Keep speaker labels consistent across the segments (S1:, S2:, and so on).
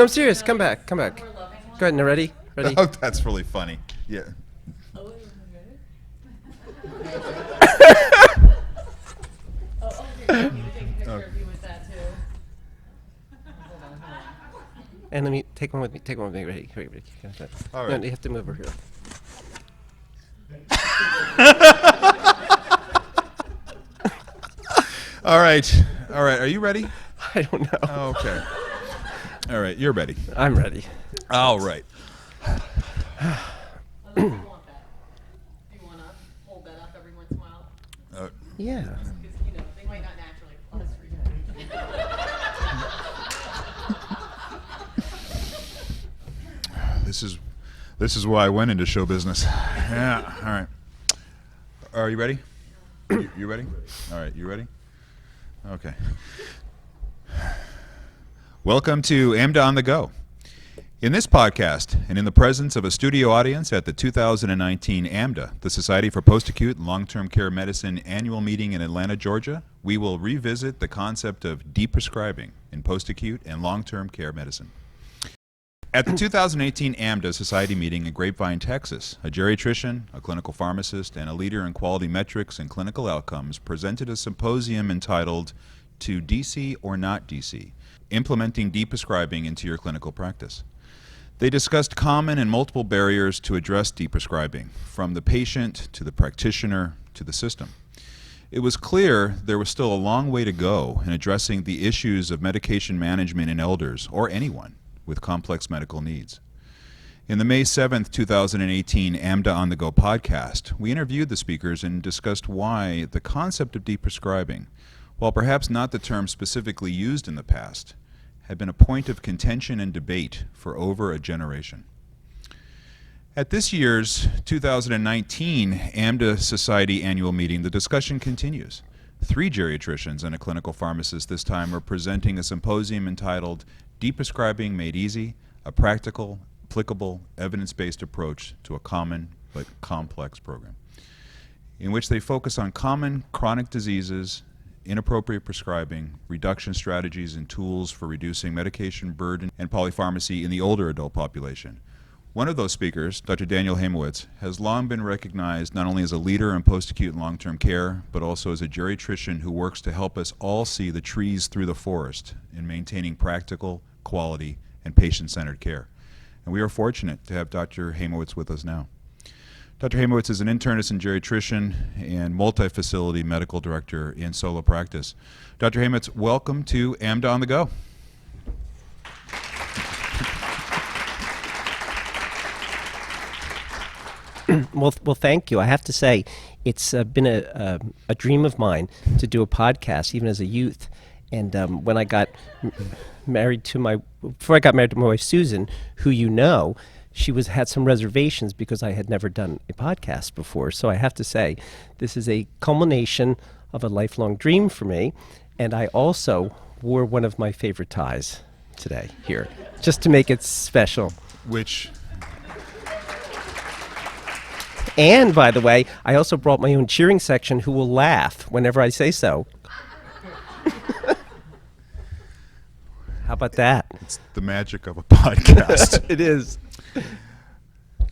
S1: I'm serious. Come back. Go ahead. Now, ready?
S2: Oh, that's really funny. Yeah.
S1: And let me take one with me. Ready?
S2: All right.
S1: No, you have to move over here.
S2: All right. Are you ready?
S1: I don't know.
S2: Oh, okay. All right, you're ready.
S1: I'm ready.
S2: All right.
S3: Do you want to hold that up every once in a while?
S1: Yeah.
S3: Because, they might not naturally applause for you.
S2: This is why I went into show business. Yeah. All right. Are you ready? You ready? All right. You ready? Okay. Welcome to AMDA on the Go. In this podcast, and in the presence of a studio audience at the 2019 AMDA, the Society for Post-Acute and Long-Term Care Medicine annual meeting in Atlanta, Georgia, we will revisit the concept of deprescribing in post-acute and long-term care medicine. At the 2018 AMDA Society meeting in Grapevine, Texas, a geriatrician, a clinical pharmacist, and a leader in quality metrics and clinical outcomes presented a symposium entitled To DC or Not DC, Implementing Deprescribing into Your Clinical Practice. They discussed common and multiple barriers to address deprescribing, from the patient to the practitioner to the system. It was clear there was still a long way to go in addressing the issues of medication management in elders, or anyone, with complex medical needs. In the May 7th, 2018 AMDA on the Go podcast, we interviewed the speakers and discussed why the concept of deprescribing, while perhaps not the term specifically used in the past, had been a point of contention and debate for over a generation. At this year's 2019 AMDA Society annual meeting, the discussion continues. 3 geriatricians and a clinical pharmacist this time are presenting a symposium entitled Deprescribing Made Easy, a practical, applicable, evidence-based approach to a common but complex program, in which they focus on common chronic diseases, inappropriate prescribing, reduction strategies and tools for reducing medication burden and polypharmacy in the older adult population. One of those speakers, Dr. Daniel Haimowitz, has long been recognized not only as a leader in post-acute and long-term care, but also as a geriatrician who works to help us all see the trees through the forest in maintaining practical, quality, and patient-centered care. And we are fortunate to have Dr. Haimowitz with us now. Dr. Haimowitz is an internist and geriatrician and multi-facility medical director in solo practice. Dr. Haimowitz, welcome to AMDA on the Go.
S1: Well, thank you. I have to say, it's been a dream of mine to do a podcast, even as a youth. And when I got married to before I got married to my wife Susan, who she had some reservations because I had never done a podcast before. So I have to say, this is a culmination of a lifelong dream for me. And I also wore one of my favorite ties today here, just to make it special.
S2: Which?
S1: And by the way, I also brought my own cheering section who will laugh whenever I say so. How about that?
S2: It's the magic of a podcast.
S1: It is.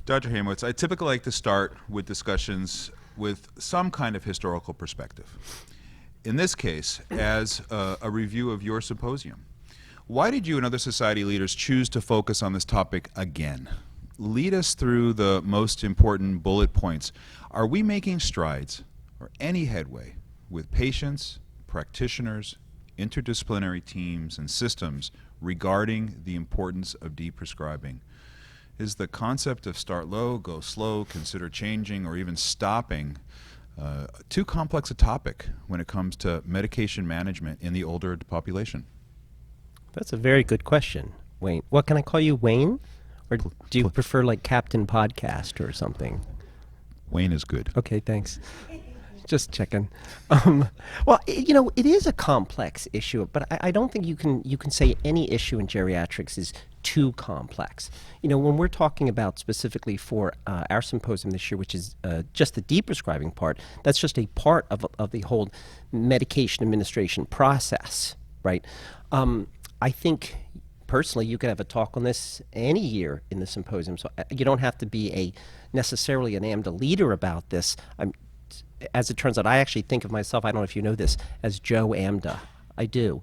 S2: Dr. Haimowitz, I typically like to start with discussions with some kind of historical perspective. In this case, as a review of your symposium. Why did you and other society leaders choose to focus on this topic again? Lead us through the most important bullet points. Are we making strides or any headway with patients, practitioners, interdisciplinary teams, and systems regarding the importance of deprescribing? Is the concept of start low, go slow, consider changing, or even stopping too complex a topic when it comes to medication management in the older population?
S1: That's a very good question, Wayne. What can I call you, Wayne? Or do you prefer like Captain Podcast or something?
S2: Wayne is good.
S1: Okay, thanks. Just checking. Well, it is a complex issue, but I don't think you can say any issue in geriatrics is too complex. When we're talking about specifically for our symposium this year, which is just the deprescribing part, that's just a part of the whole medication administration process, right? I think personally, you could have a talk on this any year in the symposium. So you don't have to be necessarily an AMDA leader about this. As it turns out, I actually think of myself, I don't know if you know this, as Joe AMDA. I do.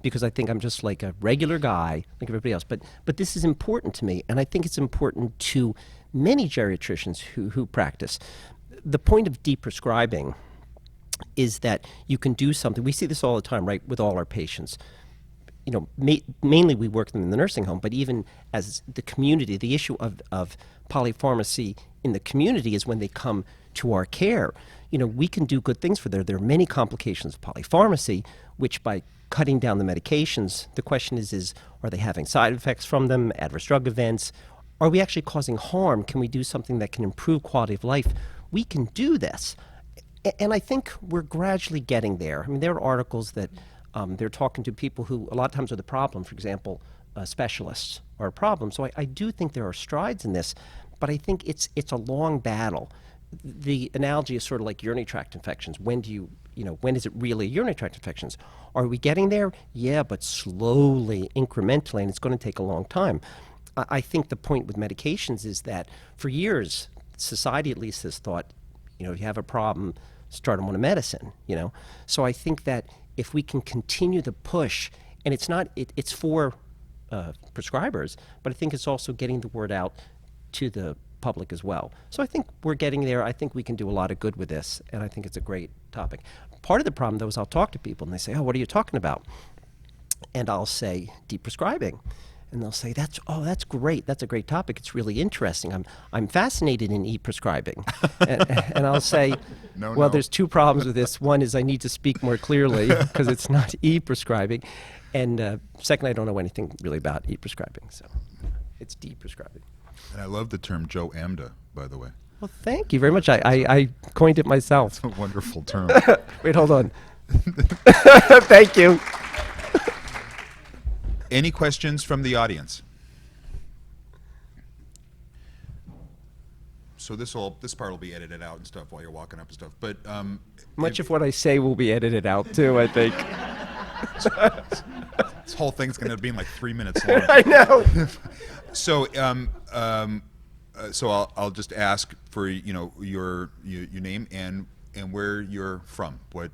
S1: Because I think I'm just like a regular guy, like everybody else. But this is important to me, and I think it's important to many geriatricians who practice. The point of deprescribing is that you can do something. We see this all the time, right, with all our patients. You know, mainly we work them in the nursing home, but even as the community, the issue of polypharmacy in the community is when they come to our care. You know, we can do good things for them. There are many complications of polypharmacy, which by cutting down the medications, the question is are they having side effects from them, adverse drug events? Are we actually causing harm? Can we do something that can improve quality of life? We can do this. And I think we're gradually getting there. I mean, there are articles that they're talking to people who a lot of times are the problem. For example, specialists are a problem. So I do think there are strides in this, but I think it's a long battle. The analogy is sort of like urinary tract infections. When is it really urinary tract infections? Are we getting there? Yeah, but slowly, incrementally, and it's going to take a long time. I think the point with medications is that for years, society at least has thought, you know, if you have a problem, start them on a medicine, you know. So I think that if we can continue the push, and it's for prescribers, but I think it's also getting the word out to the public as well. So I think we're getting there. I think we can do a lot of good with this, and I think it's a great topic. Part of the problem, though, is I'll talk to people, and they say, oh, what are you talking about? And I'll say, deprescribing. And they'll say, that's great. That's a great topic. It's really interesting. I'm fascinated in e-prescribing. and I'll say, well, there's two problems with this. One is I need to speak more clearly because it's not e-prescribing. And second, I don't know anything really about e-prescribing. So it's deprescribing.
S2: And I love the term Joe AMDA, by the way.
S1: Well, thank you very much. I coined it myself.
S2: It's a wonderful term.
S1: Wait, hold on. Thank you.
S2: Any questions from the audience? So this part will be edited out and stuff while you're walking up and stuff. But
S1: much of what I say will be edited out too, I think.
S2: This whole thing's going to be in like 3 minutes long.
S1: I know.
S2: So I'll just ask for your name and where you're from, what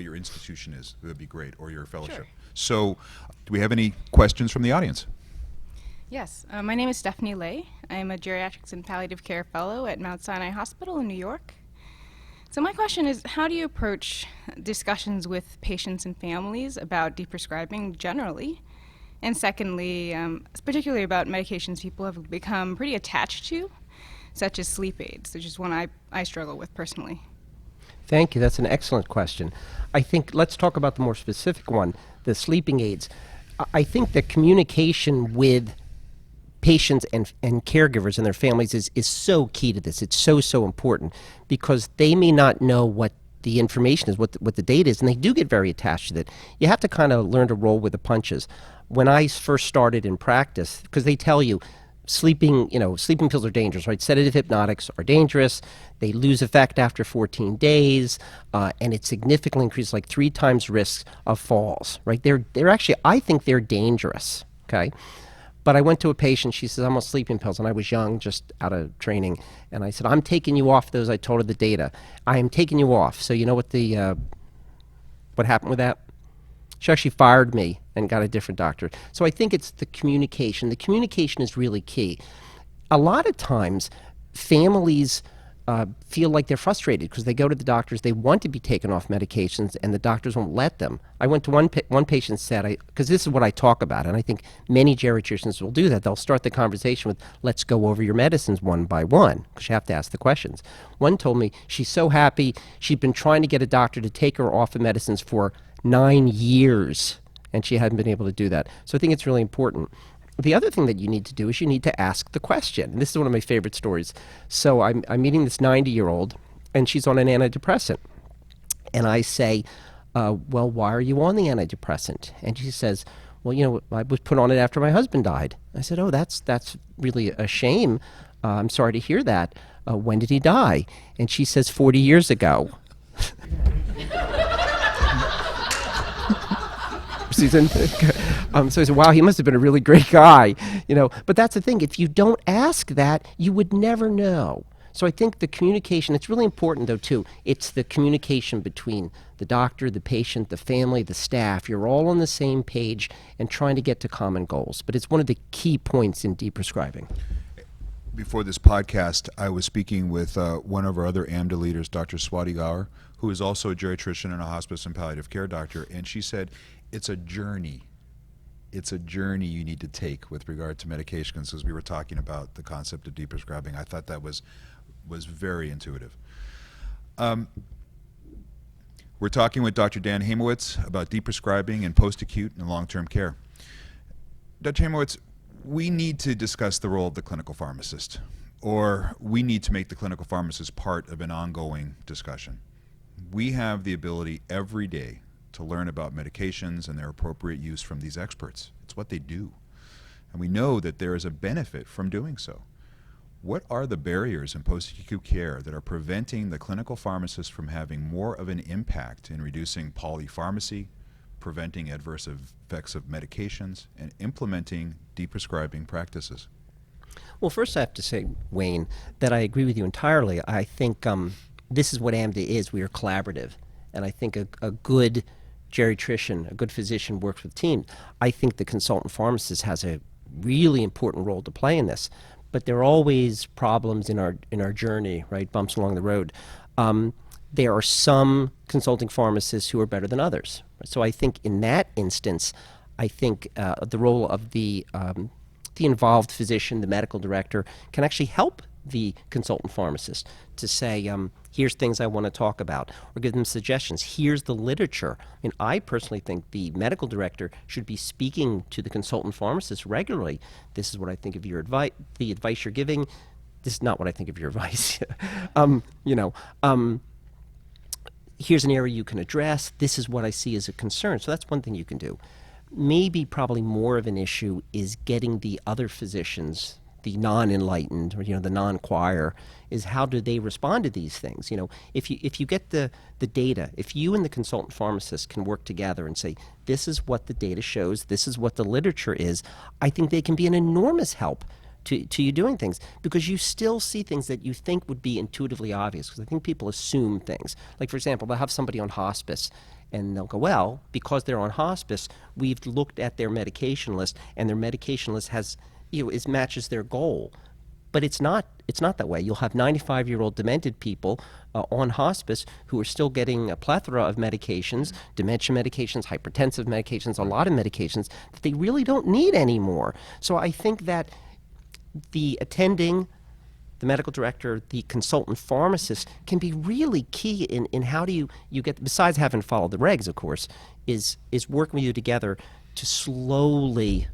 S2: your institution is. That'd be great, or your fellowship.
S3: Sure.
S2: So, do we have any questions from the audience?
S4: Yes, my name is Stephanie Lay. I am a geriatrics and palliative care fellow at Mount Sinai Hospital in New York. So my question is, how do you approach discussions with patients and families about deprescribing generally? And secondly, particularly about medications people have become pretty attached to, such as sleep aids, which is one I struggle with personally.
S1: Thank you. That's an excellent question. I think let's talk about the more specific one, the sleeping aids. I think that communication with patients and caregivers and their families is so key to this. It's so important because they may not know what the information is, what the data is, and they do get very attached to it. You have to kind of learn to roll with the punches. When I first started in practice, because they tell you sleeping pills are dangerous, right? Sedative hypnotics are dangerous. They lose effect after 14 days, and it significantly increases, like 3 times risk of falls, right? They're actually, I think they're dangerous, okay? But I went to a patient, she says, I'm on sleeping pills, and I was young, just out of training, and I said, I'm taking you off those. I told her the data. I am taking you off. So you know what what happened with that? She actually fired me and got a different doctor. So I think it's the communication. The communication is really key. A lot of times, families feel like they're frustrated because they go to the doctors, they want to be taken off medications, and the doctors won't let them. I went to one patient said, because this is what I talk about, and I think many geriatricians will do that. They'll start the conversation with, let's go over your medicines one by one, because you have to ask the questions. One told me she's so happy, she'd been trying to get a doctor to take her off of medicines for 9 years, and she hadn't been able to do that. So I think it's really important. The other thing that you need to do is you need to ask the question. And this is one of my favorite stories. So I'm meeting this 90-year-old, and she's on an antidepressant. And I say, well, why are you on the antidepressant? And she says, well, I was put on it after my husband died. I said, oh, that's really a shame. I'm sorry to hear that. When did he die? And she says, 40 years ago. Susan? So I said, wow, he must have been a really great guy, you know. But that's the thing. If you don't ask that, you would never know. So I think the communication, it's really important though too. It's the communication between the doctor, the patient, the family, the staff. You're all on the same page and trying to get to common goals. But it's one of the key points in deprescribing.
S2: Before this podcast, I was speaking with one of our other AMDA leaders, Dr. Swati Gaur, who is also a geriatrician and a hospice and palliative care doctor, and she said it's a journey. It's a journey you need to take with regard to medications, as we were talking about the concept of deprescribing. I thought that was very intuitive. We're talking with Dr. Dan Haimowitz about deprescribing and post-acute and long-term care. Dr. Haimowitz, we need to discuss the role of the clinical pharmacist, or we need to make the clinical pharmacist part of an ongoing discussion. We have the ability every day to learn about medications and their appropriate use from these experts. It's what they do. And we know that there is a benefit from doing so. What are the barriers in post-acute care that are preventing the clinical pharmacist from having more of an impact in reducing polypharmacy, preventing adverse effects of medications, and implementing deprescribing practices?
S1: Well, first I have to say, Wayne, that I agree with you entirely. I think this is what AMDA is. We are collaborative. And I think a good geriatrician, a good physician works with teams. I think the consultant pharmacist has a really important role to play in this. But there are always problems in our journey, right? Bumps along the road. There are some consulting pharmacists who are better than others. So I think in that instance, I think the role of the involved physician, the medical director, can actually help the consultant pharmacist to say, here's things I want to talk about, or give them suggestions. Here's the literature. I mean, I personally think the medical director should be speaking to the consultant pharmacist regularly. This is what I think of your advice, the advice you're giving. This is not what I think of your advice. Here's an area you can address. This is what I see as a concern. So that's one thing you can do. Maybe probably more of an issue is getting the other physicians, the non-enlightened, or the non-choir, is how do they respond to these things? If you get the data, if you and the consultant pharmacist can work together and say, this is what the data shows, this is what the literature is, I think they can be an enormous help to you doing things, because you still see things that you think would be intuitively obvious, because I think people assume things. Like, for example, they'll have somebody on hospice, and they'll go, well, because they're on hospice, we've looked at their medication list, and their medication list has matches their goal. But it's not that way. You'll have 95-year-old demented people on hospice who are still getting a plethora of medications, dementia medications, hypertensive medications, a lot of medications that they really don't need anymore. So I think that the attending, the medical director, the consultant pharmacist can be really key in how do you get, besides having to follow the regs, of course, is working with you together to slowly,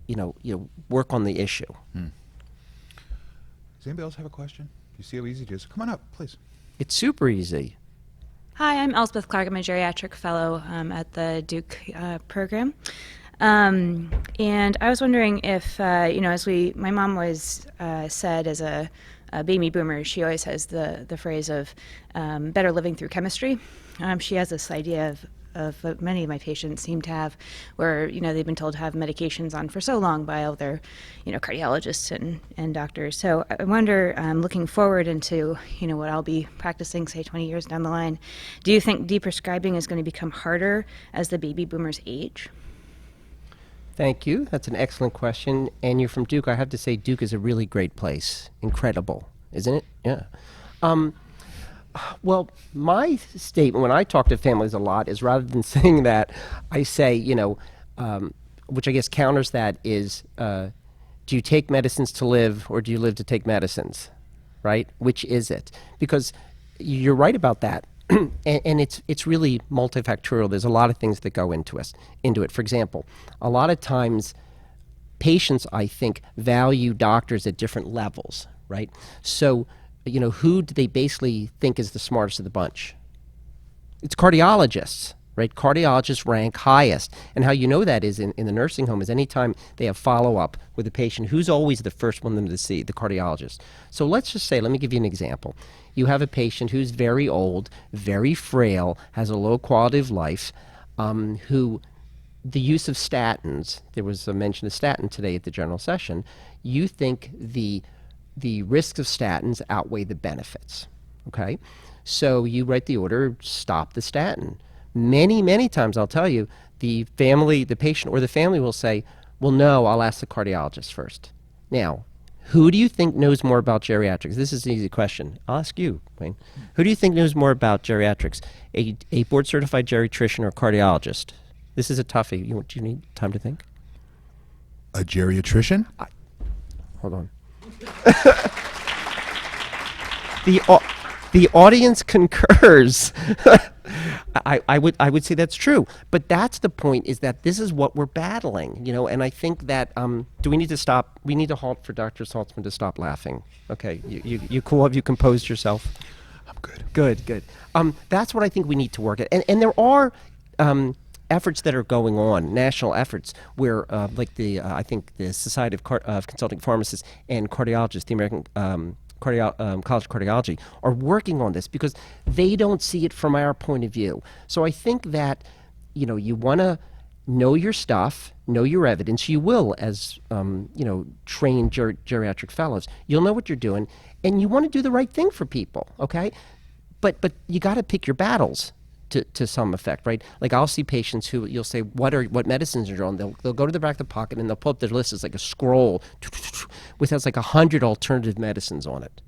S1: work on the issue.
S2: Does anybody else have a question? Do you see how easy it is? Come on up, please.
S1: It's super easy.
S5: Hi, I'm Elspeth Clark. I'm a geriatric fellow at the Duke program. And I was wondering if, my mom was said as a baby boomer, she always has the phrase of better living through chemistry. She has this idea of what many of my patients seem to have, where they've been told to have medications on for so long by all their cardiologists and doctors. So I wonder, looking forward into what I'll be practicing, say 20 years down the line, do you think deprescribing is going to become harder as the baby boomers age?
S1: Thank you. That's an excellent question. And you're from Duke. I have to say, Duke is a really great place. Incredible, isn't it? Yeah. Well, my statement when I talk to families a lot is, rather than saying that, I say, which I guess counters that, is, do you take medicines to live, or do you live to take medicines, right? Which is it? Because you're right about that. And it's really multifactorial. There's a lot of things that go into it. For example, a lot of times patients, I think, value doctors at different levels, right? So, who do they basically think is the smartest of the bunch? It's cardiologists, right? Cardiologists rank highest. And how you know that is in the nursing home is anytime they have follow-up with a patient, who's always the first one to see? The cardiologist. So let's just say, let me give you an example. You have a patient who's very old, very frail, has a low quality of life, who the use of statins, there was a mention of statin today at the general session, you think the risks of statins outweigh the benefits, okay? So you write the order, stop the statin. Many, many times, I'll tell you, the patient or the family will say, well, no, I'll ask the cardiologist first. Now, who do you think knows more about geriatrics? This is an easy question. I'll ask you, Wayne. Who do you think knows more about geriatrics? A board-certified geriatrician or a cardiologist? This is a toughie. Do you need time to think?
S2: A geriatrician?
S1: Hold on. The audience concurs. I would say that's true, but that's the point, is that this is what we're battling, and I think that do we need to stop? We need to halt for Dr. Saltzman to stop laughing. Okay, you cool? Have you composed yourself?
S2: I'm good.
S1: Good. That's what I think we need to work at, and there are efforts that are going on, national efforts, where like I think the Society of Consulting Pharmacists and Cardiologists, the American College of Cardiology, are working on this because they don't see it from our point of view. So I think that you want to know your stuff, know your evidence. You will, as trained geriatric fellows, you'll know what you're doing, and you want to do the right thing for people. Okay, but you got to pick your battles. To some effect, right? Like I'll see patients who you'll say, what medicines are you on? They'll go to the back of the pocket and they'll pull up their list as like a scroll with has like 100 alternative medicines on it.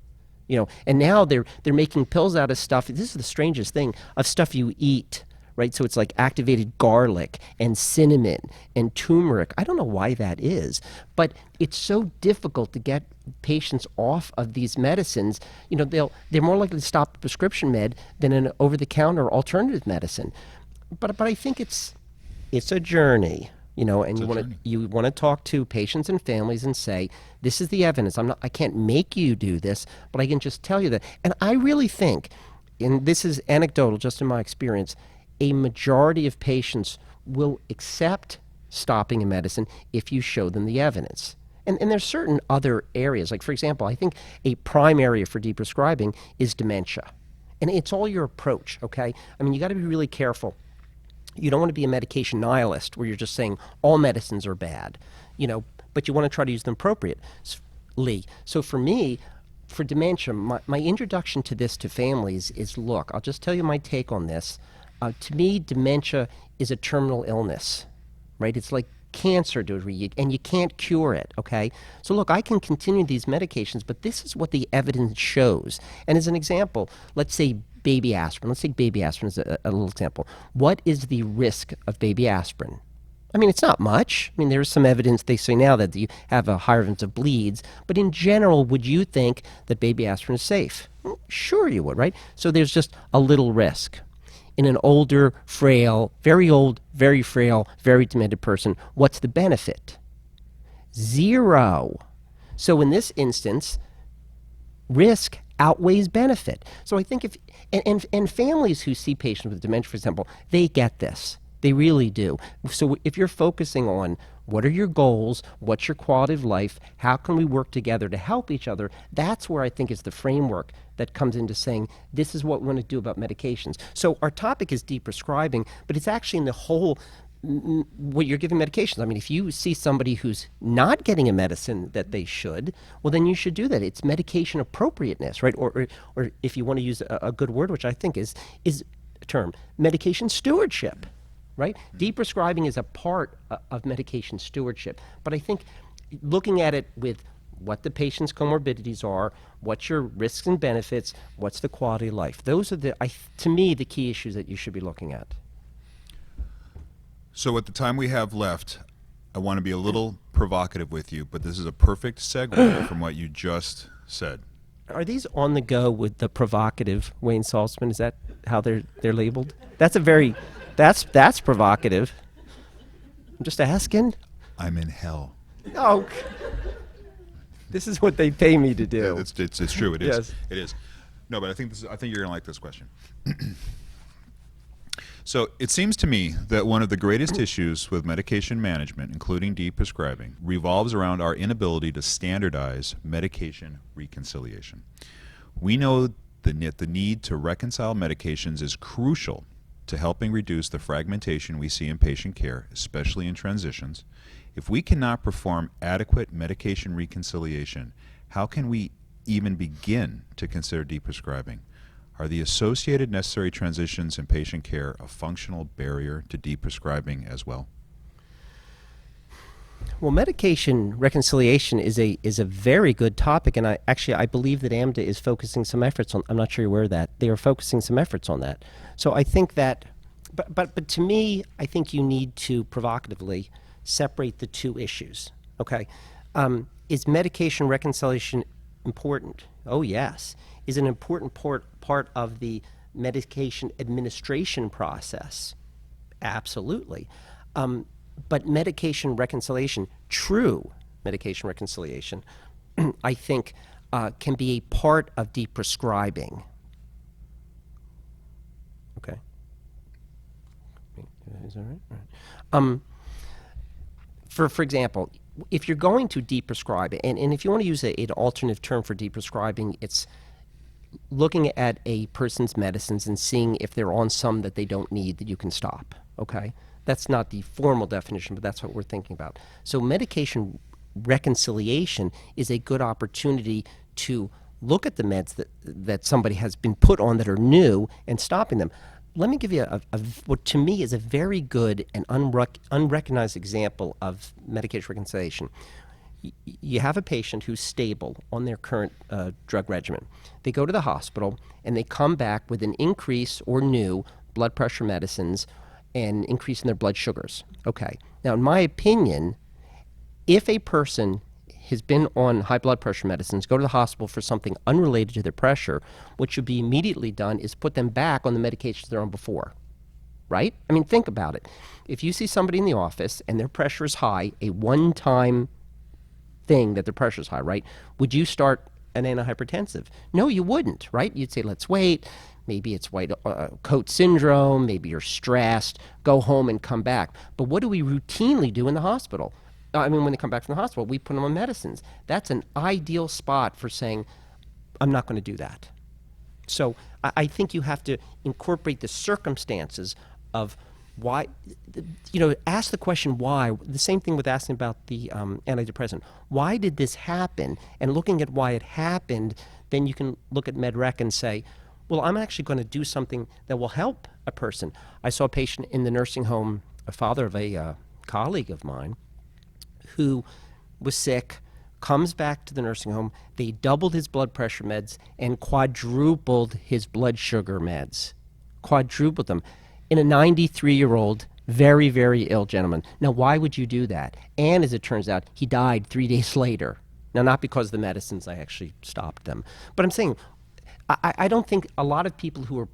S1: And now they're making pills out of stuff. This is the strangest thing, of stuff you eat, right? So it's like activated garlic and cinnamon and turmeric. I don't know why that is, but it's so difficult to get patients off of these medicines. They're more likely to stop a prescription med than an over-the-counter alternative medicine. But I think it's a journey, and you want to talk to patients and families and say, this is the evidence. I can't make you do this, but I can just tell you that. And I really think, and this is anecdotal just in my experience, a majority of patients will accept stopping a medicine if you show them the evidence. And there's certain other areas, like for example, I think a prime area for deprescribing is dementia. And it's all your approach, okay? I mean, you got to be really careful. You don't want to be a medication nihilist where you're just saying all medicines are bad, but you want to try to use them appropriately. So for me, for dementia, my introduction to this to families is, look, I'll just tell you my take on this. To me, dementia is a terminal illness, right? It's like cancer, and you can't cure it, okay? So look, I can continue these medications, but this is what the evidence shows. And as an example, let's say baby aspirin. Let's take baby aspirin as a little example. What is the risk of baby aspirin? I mean, it's not much. I mean, there's some evidence, they say now, that you have a higher incidence of bleeds, but in general, would you think that baby aspirin is safe? Well, sure you would, right? So there's just a little risk. In an older, frail, very old, very frail, very demented person, what's the benefit? Zero. So in this instance, risk outweighs benefit. So I think and families who see patients with dementia, for example, they get this. They really do. So if you're focusing on what are your goals, what's your quality of life, how can we work together to help each other, that's where I think is the framework that comes into saying this is what we want to do about medications. So our topic is deprescribing, but it's actually in the whole what you're giving medications. I mean, if you see somebody who's not getting a medicine that they should, well, then you should do that. It's medication appropriateness, right? Or if you want to use a good word, which I think is a term, medication stewardship. Right? Deprescribing is a part of medication stewardship. But I think looking at it with what the patient's comorbidities are, what's your risks and benefits, what's the quality of life. Those are to me, the key issues that you should be looking at.
S2: So at the time we have left, I want to be a little provocative with you, but this is a perfect segue from what you just said.
S1: Are these on the go with the provocative Wayne Saltzman? Is that how they're labeled? That's provocative. I'm just asking.
S2: I'm in hell.
S1: Oh, this is what they pay me to do.
S2: Yeah, it's true. It is.
S1: Yes.
S2: It is. No, but I think you're gonna like this question. So it seems to me that one of the greatest issues with medication management, including deprescribing, revolves around our inability to standardize medication reconciliation. We know the need to reconcile medications is crucial to helping reduce the fragmentation we see in patient care, especially in transitions, if we cannot perform adequate medication reconciliation, how can we even begin to consider deprescribing? Are the associated necessary transitions in patient care a functional barrier to deprescribing as well?
S1: Well, medication reconciliation is a very good topic, and I believe that AMDA is focusing some efforts on. I'm not sure you're aware of that. They are focusing some efforts on that. So I think that, but to me, I think you need to provocatively separate the two issues. Okay, is medication reconciliation important? Oh yes. Is an important part of the medication administration process? Absolutely. But medication reconciliation, true medication reconciliation, I think can be a part of deprescribing. Okay. Is that right? All right. For example, if you're going to deprescribe, and if you want to use an alternative term for deprescribing, it's looking at a person's medicines and seeing if they're on some that they don't need that you can stop, okay? That's not the formal definition, but that's what we're thinking about. So medication reconciliation is a good opportunity to look at the meds that somebody has been put on that are new and stopping them. Let me give you what to me is a very good and unrecognized example of medication reconciliation. You have a patient who's stable on their current drug regimen. They go to the hospital and they come back with an increase or new blood pressure medicines and increase in their blood sugars. Okay. Now, in my opinion, if a person has been on high blood pressure medicines, go to the hospital for something unrelated to their pressure, what should be immediately done is put them back on the medications they're on before, right? I mean, think about it. If you see somebody in the office and their pressure is high, a one-time thing that their pressure is high, right? Would you start an antihypertensive? No, you wouldn't, right? You'd say, let's wait. Maybe it's white coat syndrome. Maybe you're stressed. Go home and come back. But what do we routinely do in the hospital? I mean, when they come back from the hospital, we put them on medicines. That's an ideal spot for saying, I'm not going to do that. So I think you have to incorporate the circumstances of why, ask the question why. The same thing with asking about the antidepressant. Why did this happen? And looking at why it happened, then you can look at MedRec and say, well, I'm actually going to do something that will help a person. I saw a patient in the nursing home, a father of a colleague of mine, who was sick, comes back to the nursing home. They doubled his blood pressure meds and quadrupled his blood sugar meds. Quadrupled them. In a 93-year-old, very, very ill gentleman. Now, why would you do that? And as it turns out, he died 3 days later. Now, not because of the medicines, I actually stopped them. But I'm saying, I don't think a lot of people who are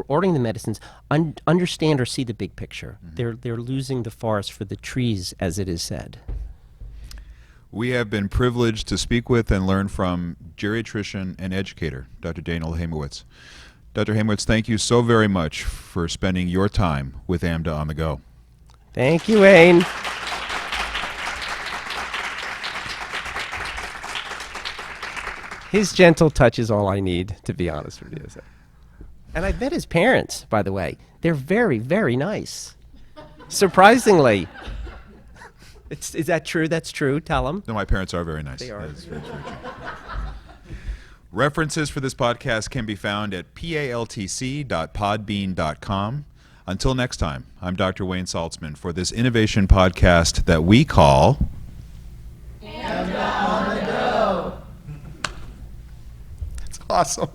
S1: ordering the medicines understand or see the big picture. Mm-hmm. They're losing the forest for the trees, as it is said.
S2: We have been privileged to speak with and learn from geriatrician and educator, Dr. Daniel Haimowitz. Dr. Haimowitz, thank you so very much for spending your time with AMDA on the Go.
S1: Thank you, Wayne. His gentle touch is all I need, to be honest with you. And I've met his parents, by the way. They're very, very nice. Surprisingly. Is that true? That's true. Tell them.
S2: No, my parents are very nice.
S1: They are.
S2: That's very true. References for this podcast can be found at paltc.podbean.com. Until next time, I'm Dr. Wayne Saltzman for this innovation podcast that we call
S1: AMDA on the Go.
S2: That's awesome.